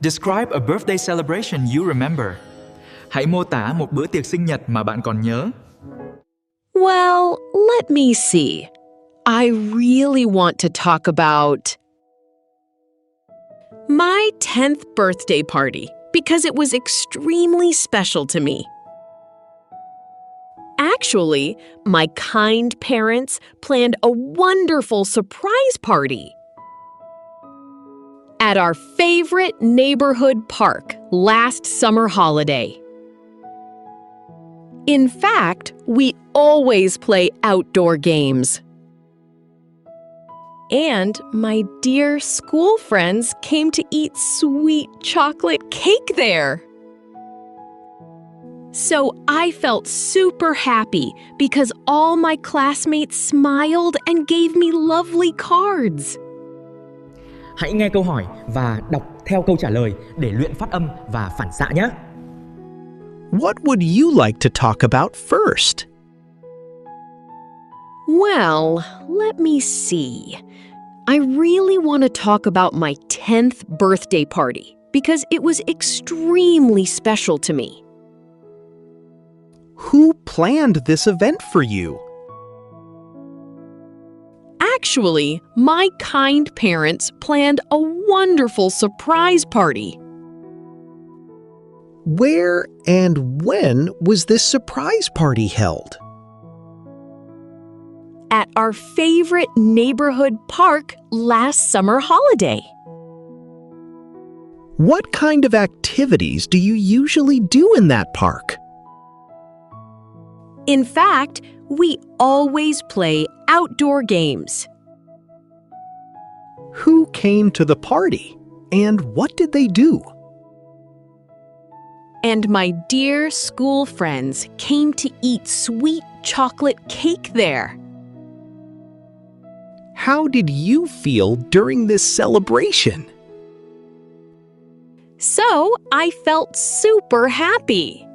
Describe a birthday celebration you remember. Hãy mô tả một bữa tiệc sinh nhật mà bạn còn nhớ. Well, let me see. I really want to talk about my 10th birthday party because it was extremely special to me. Actually, my kind parents planned a wonderful surprise party at our favorite neighborhood park last summer holiday. In fact, we always play outdoor games. And my dear school friends came to eat sweet chocolate cake there. So I felt super happy because all my classmates smiled and gave me lovely cards. Hãy nghe câu hỏi và đọc theo câu trả lời để luyện phát âm và phản xạ nhé. What would you like to talk about first? Well, let me see. I really want to talk about my 10th birthday party because it was extremely special to me. Who planned this event for you? Actually, my kind parents planned a wonderful surprise party. Where and when was this surprise party held? At our favorite neighborhood park last summer holiday. What kind of activities do you usually do in that park? In fact, we always play outdoor games. Who came to the party, and what did they do? And my dear school friends came to eat sweet chocolate cake there. How did you feel during this celebration? So I felt super happy.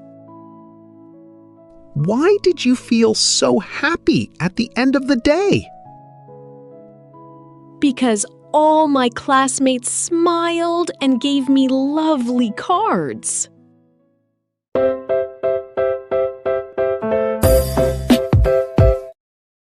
Why did you feel so happy at the end of the day? Because all my classmates smiled and gave me lovely cards.